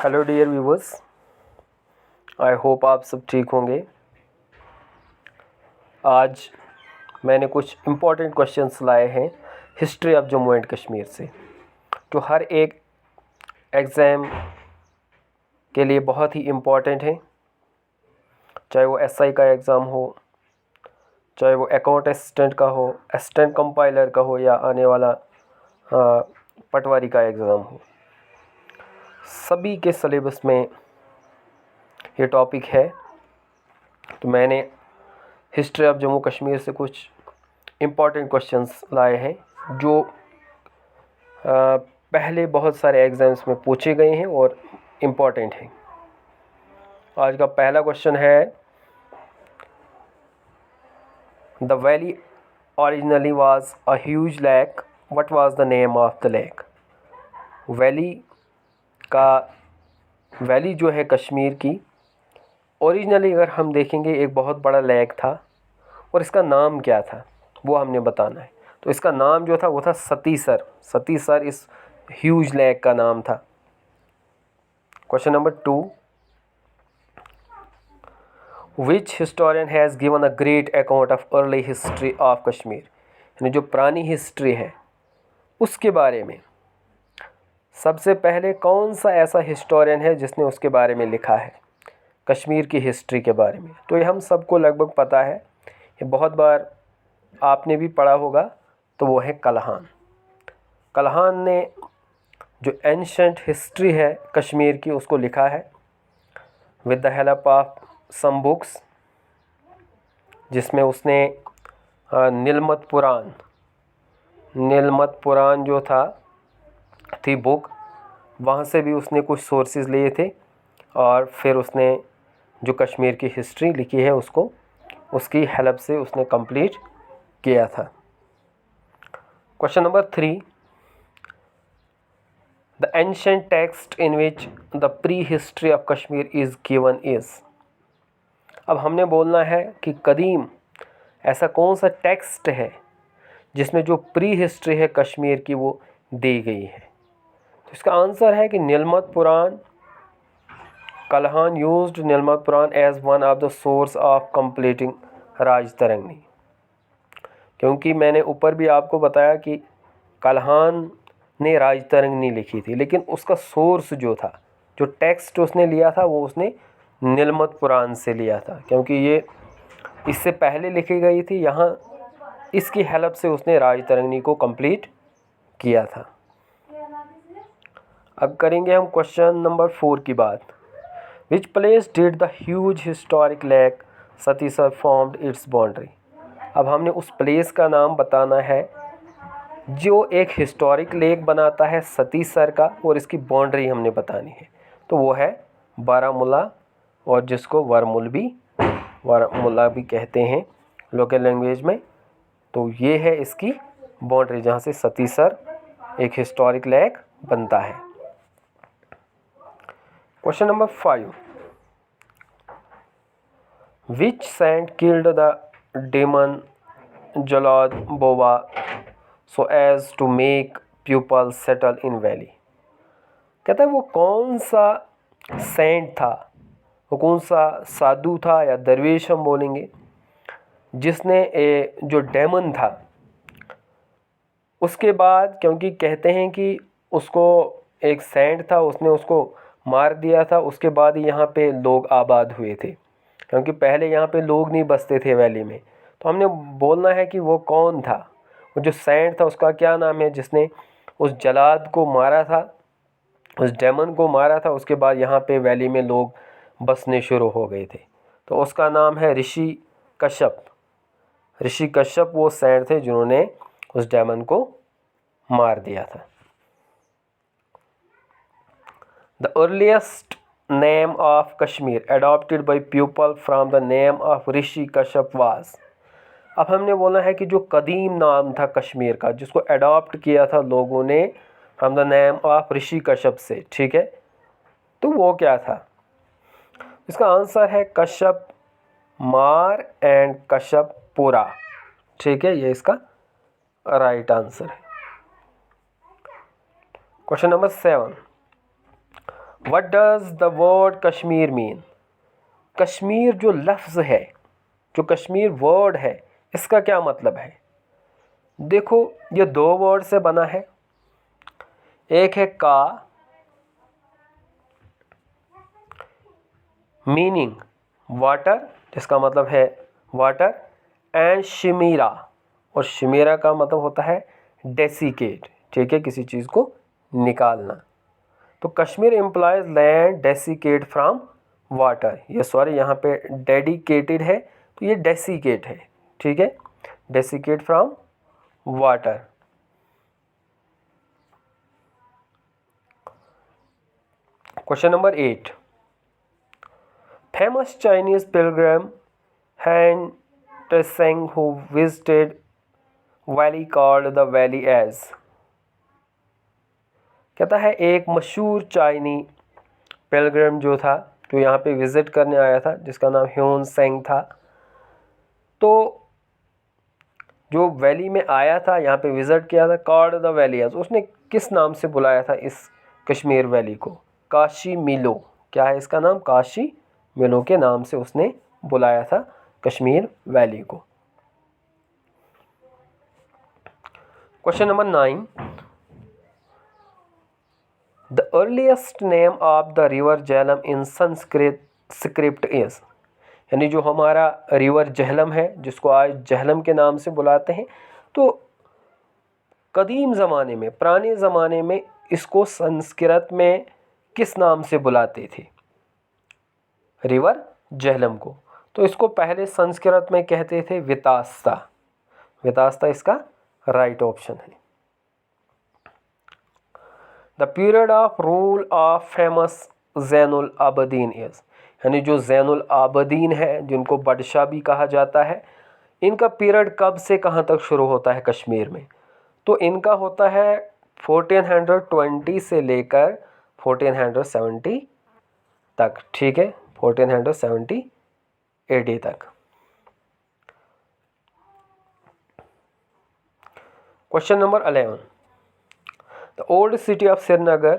Hello dear viewers, I hope आप सब ठीक होंगे। आज मैंने कुछ इम्पोर्टेंट क्वेश्चंस लाए हैं history of Jammu and Kashmir से, जो हर एक एग्ज़ाम के लिए बहुत ही इम्पोर्टेंट हैं। चाहे वो एसआई का एग्ज़ाम हो, चाहे वो अकाउंट असिस्टेंट का हो, असिस्टेंट कंपाइलर का हो, या आने वाला पटवारी का एग्ज़ाम हो, सभी के सिलेबस में ये टॉपिक है। तो मैंने हिस्ट्री ऑफ जम्मू कश्मीर से कुछ इम्पॉर्टेंट क्वेश्चंस लाए हैं जो पहले बहुत सारे एग्ज़ाम्स में पूछे गए हैं और इम्पॉर्टेंट हैं। आज का पहला क्वेश्चन है, the valley originally was a huge lake, what was the name of the lake. Valley जो है कश्मीर की, ओरिजिनली अगर हम देखेंगे एक बहुत बड़ा लेक था और इसका नाम क्या था वो हमने बताना है। तो इसका नाम जो था वो था सतीसर इस ह्यूज लेक का नाम था। Question number 2, which historian has given a great account of early history of Kashmir. यानी जो पुरानी हिस्ट्री है उसके बारे में सबसे पहले कौन सा ऐसा हिस्टोरियन है जिसने उसके बारे में लिखा है, कश्मीर की हिस्ट्री के बारे में। तो ये हम सबको लगभग पता है, ये बहुत बार आपने भी पढ़ा होगा। तो वो है कल्हान। कल्हान ने जो एंशंट हिस्ट्री है कश्मीर की उसको लिखा है with the help of some books, जिसमें उसने नीलमत पुराण जो थी बुक, वहाँ से भी उसने कुछ सोर्सेज लिए थे और फिर उसने जो कश्मीर की हिस्ट्री लिखी है उसको उसकी हेल्प से उसने कंप्लीट किया था। Question number 3, the ancient text in which the pre history of Kashmir is given is. अब हमने बोलना है कि कदीम ऐसा कौन सा टेक्स्ट है जिसमें जो प्री हिस्ट्री है कश्मीर की वो दी गई है। तो इसका आंसर है कि Nilamata Purana. Kalhana used Nilamata Purana as one of the source of completing Rajatarangini. क्योंकि मैंने ऊपर भी आपको बताया कि कल्हान ने राजतरंगिणी लिखी थी, लेकिन उसका सोर्स जो था, जो टेक्स्ट उसने लिया था वो उसने नीलमत पुराण से लिया था, क्योंकि ये इससे पहले लिखी गई थी। यहाँ इसकी हेल्प से उसने राजतरंगिणी को कंप्लीट किया था। अब करेंगे हम क्वेश्चन नंबर 4 की बात। Which place did the huge historic lake Satisar formed its boundary. अब हमने उस प्लेस का नाम बताना है जो एक हिस्टोरिक लेक बनाता है सतीसर का, और इसकी बाउंड्री हमने बतानी है। तो वो है बारामूला, और जिसको वारामुल्ला भी कहते हैं लोकल लैंग्वेज में। तो ये है इसकी बाउंड्री जहाँ से सतीसर एक हिस्टोरिक लेक बनता है। Question number 5, which saint killed the demon Jalodbhava so as to make people settle in valley. कहता है वो कौन सा सेंट था, वो कौन सा साधु था या दरवेश हम बोलेंगे, जिसने जो डेमन था उसके बाद, क्योंकि कहते हैं कि उसको एक सेंट था उसने उसको मार दिया था, उसके बाद यहाँ पे लोग आबाद हुए थे, क्योंकि पहले यहाँ पे लोग नहीं बसते थे वैली में। तो हमने बोलना है कि वो कौन था, वो जो सेंट था उसका क्या नाम है जिसने उस जलाद को मारा था, उस डेमन को मारा था। उसके बाद यहाँ पे वैली में लोग बसने शुरू हो गए थे। तो उसका नाम है ऋषि कश्यप वो सेंट थे जिन्होंने उस डेमन को मार दिया था। The earliest name of Kashmir adopted by people from the name of Rishi Kashyap was. अब हमने बोला है कि जो कदीम नाम था कश्मीर का जिसको अडॉप्ट किया था लोगों ने फ्रॉम द नेम ऑफ ऋषि कश्यप से, ठीक है, तो वो क्या था। इसका आंसर है कश्यप मार एंड कश्यपपुरा, ठीक है, ये इसका राइट आंसर है। Question number 7, what does the word Kashmir mean? Kashmir जो लफ्ज़ है, जो कश्मीर वर्ड है, इसका क्या मतलब है? देखो, ये दो वर्ड से बना है। एक है का, मीनिंग वाटर, जिसका मतलब है वाटर, एंड शिमीरा, और शिमीरा का मतलब होता है डेसिकेट, ठीक है, किसी चीज़ को निकालना। तो Kashmir implies land desiccate from water, ये सॉरी यहाँ पे डेडिकेटेड है, तो ये डेसिकेट है, ठीक है, desiccate from water. Question number 8, famous Chinese Pilgrim Han Tesseng who visited valley called the valley as, कहता है एक मशहूर चाइनी पिलग्रिम जो था, जो यहाँ पे विज़िट करने आया था, जिसका नाम ह्यून सेंग था, तो जो वैली में आया था, यहाँ पे विज़िट किया था, कॉल्ड द वैली एज, उसने किस नाम से बुलाया था इस कश्मीर वैली को? काशी मिलो, क्या है इसका नाम? काशी मिलो के नाम से उसने बुलाया था कश्मीर वैली को। Question number 9, the earliest name of the river Jhelum in Sanskrit script is, यानी जो हमारा रिवर झेलम है, जिसको आज झेलम के नाम से बुलाते हैं, तो कदीम ज़माने में, पुराने ज़माने में इसको संस्कृत में किस नाम से बुलाते थे? रिवर झेलम को। तो इसको पहले संस्कृत में कहते थे वितास्ता, वितास्ता इसका राइट ऑप्शन है। The period of rule of famous Zainul Abedin is, यानी जो ज़ैनुल आबदीन है, जिनको बादशाह भी कहा जाता है, इनका पीरियड कब से कहाँ तक शुरू होता है कश्मीर में? तो इनका होता है 1420 से लेकर 1470 तक, ठीक है, 1470 AD तक। Question number 11, the old city of Srinagar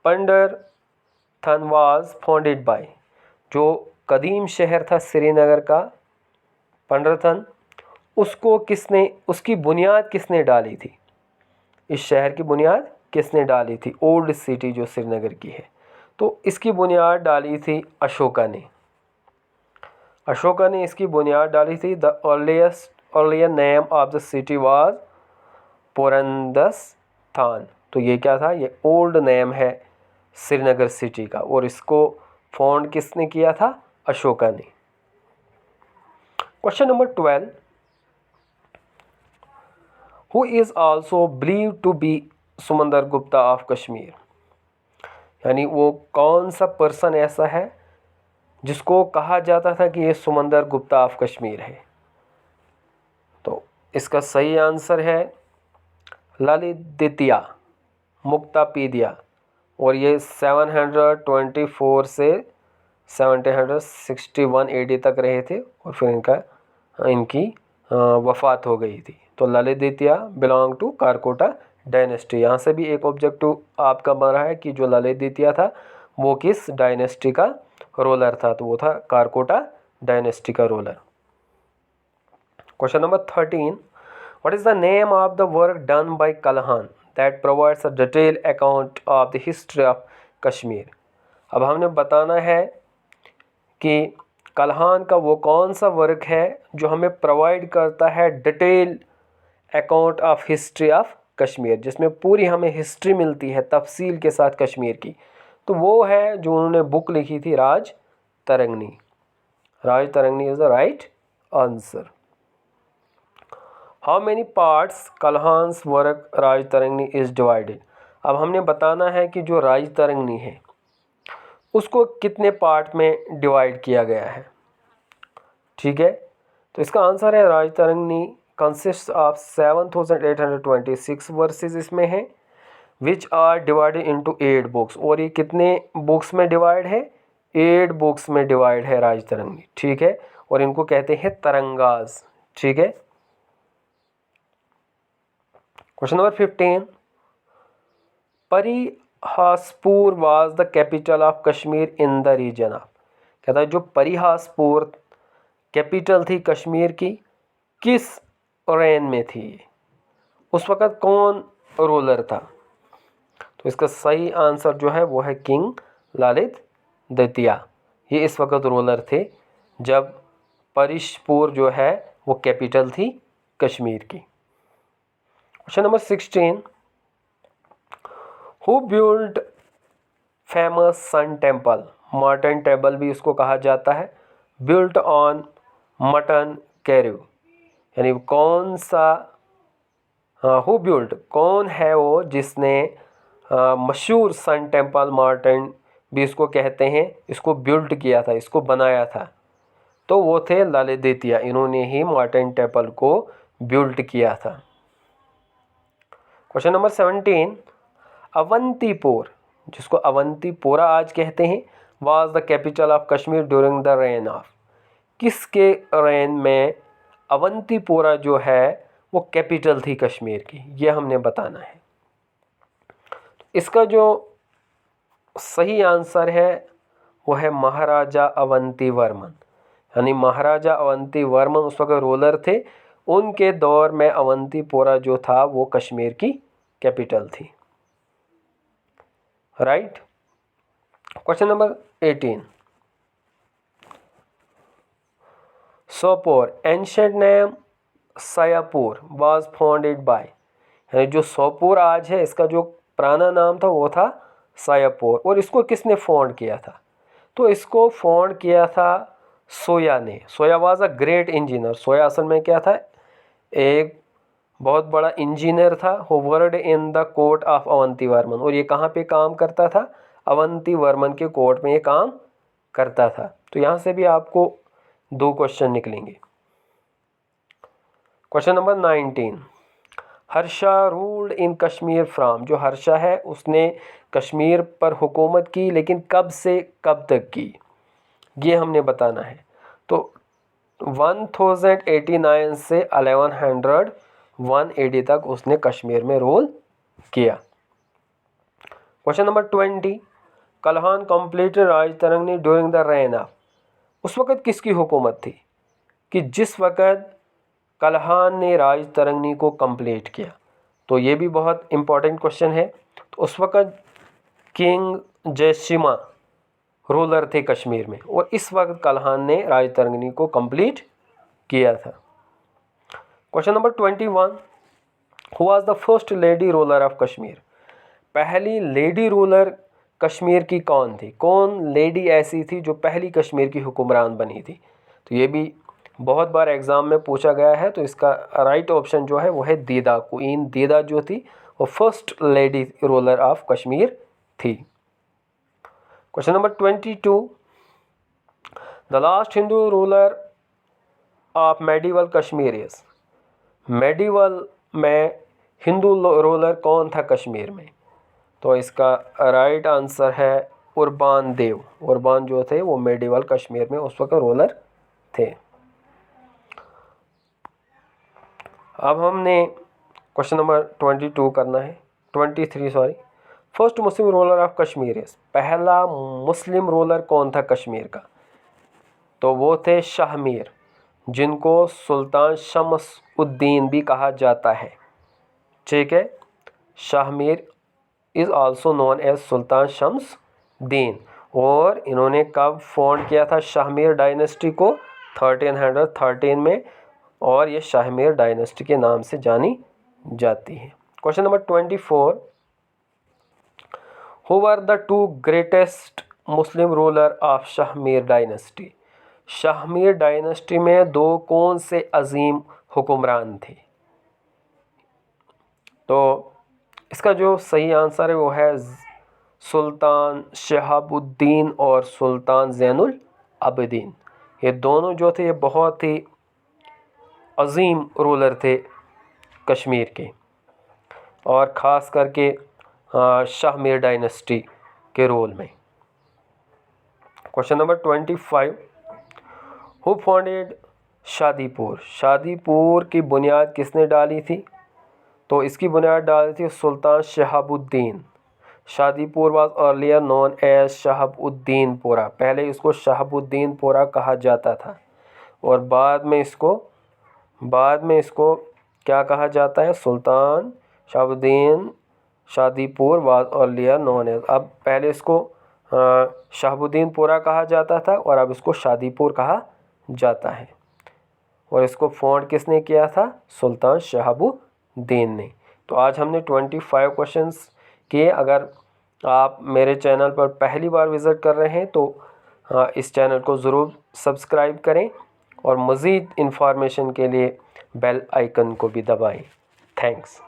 Pandrethan was founded by, जो कदीम शहर था श्रीनगर का पंडरथन, उसको किसने, उसकी बुनियाद किसने डाली थी? इस शहर की बुनियाद किसने डाली थी? ओल्ड सिटी जो श्रीनगर की है, तो इसकी बुनियाद डाली थी अशोका ने। अशोका ने इसकी बुनियाद डाली थी। The earlier name of the city was Purandarsthan, तो ये क्या था? ये ओल्ड नेम है श्रीनगर सिटी का, और इसको फाउंड किसने किया था? अशोका ने। Question number 12, who is also believed to be Samudra Gupta of Kashmir, यानी वो कौन सा पर्सन ऐसा है जिसको कहा जाता था कि ये सुमंदर गुप्ता ऑफ कश्मीर है? तो इसका सही आंसर है ललित मुक्तापीडिया, और ये 724 से 761 AD तक रहे थे, और फिर इनकी वफ़ात हो गई थी। तो Lalit belong to Karkota dynasty. यहाँ से भी एक ऑब्जेक्टिव आपका बन रहा है कि जो ललित था वो किस डायनेस्टी का रोलर था? तो वो था कारकोटा डायनेस्टी का ruler. Question number 13, what is the name of the work done by Kalhana that provides a detail account of the history of Kashmir? अब हमने बताना है कि कल्हान का वो कौन सा वर्क है जो हमें प्रोवाइड करता है detail account of history of Kashmir, जिसमें पूरी हमें हिस्ट्री मिलती है तफसील के साथ कश्मीर की। तो वो है जो उन्होंने बुक लिखी थी, Rajatarangini. Rajatarangini is the right answer. How many parts Kalhana's work Rajatarangini is divided? अब हमने बताना है कि जो राज तरंगनी है उसको कितने पार्ट में डिवाइड किया गया है, ठीक है। तो इसका आंसर है Rajatarangini consist of 7826 verses इसमें है, which are divided into 8 books, और ये कितने बुक्स में डिवाइड है? 8 बुक्स में डिवाइड है राज तरंगनी, ठीक है, और इनको कहते हैं तरंगाज, ठीक है। क्वेश्चन नंबर 15, परी Parihaspur was the capital of Kashmir in the region of, कहता है जो परिहासपुर कैपिटल थी कश्मीर की, किस रेन में थी, उस वक़्त कौन रूलर था? तो इसका सही आंसर जो है वो है किंग ललित द्वितीय। ये इस वक़्त रूलर थे जब परिशपुर जो है वो कैपिटल थी कश्मीर की। Question number 16, who build famous sun temple, Martand temple भी इसको कहा जाता है, बिल्ट ऑन मटन कैरू, यानी कौन सा, हु बिल्ड कौन है वो जिसने मशहूर सन टेम्पल, मार्टन भी इसको कहते हैं, इसको बिल्ड किया था, इसको बनाया था, तो वो थे ललित द्वितीय। इन्होंने ही मार्टन टेम्पल को बिल्ड किया था। क्वेश्चन नंबर 17, अवंतीपुर, जिसको अवंतीपोरा आज कहते हैं, was the capital of Kashmir during the reign of, किसके रेन में अवंतीपोरा जो है वो कैपिटल थी कश्मीर की, ये हमने बताना है। इसका जो सही आंसर है वो है महाराजा अवंती वर्मन, यानी महाराजा अवंती वर्मन उस वक्त रूलर थे, उनके दौर में अवंतीपोरा जो था वो कश्मीर की कैपिटल थी। Right. Question number 18, Sopore ancient name Suyyapur was founded by, यानी जो सोपोर आज है इसका जो पुराना नाम था वो था सयापुर, और इसको किसने फाउंड किया था? तो इसको फाउंड किया था सोया ने। सोया वाज अ ग्रेट इंजीनियर। सोया असल में क्या था, एक बहुत बड़ा इंजीनियर था, who worked in the court of Avanti Varman, और ये कहाँ पे काम करता था? अवंती वर्मन के कोर्ट में ये काम करता था। तो यहाँ से भी आपको 2 क्वेश्चन निकलेंगे। Question number 19, Harsha ruled in Kashmir from, जो हर्षा है उसने कश्मीर पर हुकूमत की, लेकिन कब से कब तक की, ये हमने बताना है। तो 1089 से 1101 AD तक उसने कश्मीर में रूल किया। Question number 20, Kalhana completed Rajatarangini during the reign of, उस वक़्त किसकी हुकूमत थी कि जिस वक़्त कल्हान ने राजतरंगी को कंप्लीट किया? तो ये भी बहुत इम्पॉर्टेंट क्वेश्चन है। तो उस वक़्त किंग जयसिम्हा रूलर थे कश्मीर में, और इस वक्त कल्हान ने राजतरंगी को कंप्लीट किया था। Question number 21, who was the first lady ruler of Kashmir, पहली लेडी रूलर कश्मीर की कौन थी? कौन लेडी ऐसी थी जो पहली कश्मीर की हुक्मरान बनी थी? तो ये भी बहुत बार एग्ज़ाम में पूछा गया है। तो इसका राइट ऑप्शन जो है वो है दीदा। क्वीन दीदा जो थी वो first lady ruler of Kashmir थी। Question number 22, the last Hindu ruler of medieval Kashmir is, medieval में हिंदू रूलर कौन था कश्मीर में? तो इसका राइट आंसर है उर्बान देव। उर्बान जो थे वो मेडिवल कश्मीर में उस वक्त रूलर थे। अब हमने क्वेश्चन नंबर 22 करना है, 23 sorry. First Muslim ruler of Kashmir is, पहला मुस्लिम रूलर कौन था कश्मीर का? तो वो थे शाह मीर, जिनको सुल्तान शम्स उद्दीन भी कहा जाता है। ठीक है, Shah Mir is also known as Sultan Shamsuddin. और इन्होंने कब फाउंड किया था शाह मीर डायनेस्टी को? 1313 में, और ये शाह मीर डायनेस्टी के नाम से जानी जाती है। Question number 24, who were the 2 greatest Muslim ruler of Shah Mir dynasty, Shah Mir dynasty में 2 कौन से अजीम हुक्मरान थे? तो इसका जो सही आंसर है वो है सुल्तान शहाबुद्दीन और सुल्तान ज़ैनुल आबिदीन। ये दोनों जो थे ये बहुत ही अजीम रूलर थे कश्मीर के, और ख़ास करके शाह मीर डायनेस्टी के रोल में। Question number 25, who founded Shadipur, Shadipur की बुनियाद किसने डाली थी? तो इसकी बुनियाद डाली थी Sultan Shahabuddin. Shadipur was earlier known as Shahabuddinpura, पहले इसको शहाबुद्दीनपुरा कहा जाता था और बाद में इसको क्या कहा जाता है, Sultan Shahabuddin Shadipur was earlier known as. अब पहले इसको शहाबुद्दीनपुरा कहा जाता था और अब इसको शादीपुर कहा जाता है। और इसको फाउंड किसने किया था, सुल्तान शहाबुद्दीन ने। तो आज हमने 25 क्वेश्चंस किए। अगर आप मेरे चैनल पर पहली बार विज़िट कर रहे हैं तो इस चैनल को ज़रूर सब्सक्राइब करें और मज़ीद इन्फॉर्मेशन के लिए बेल आइकन को भी दबाएं। थैंक्स।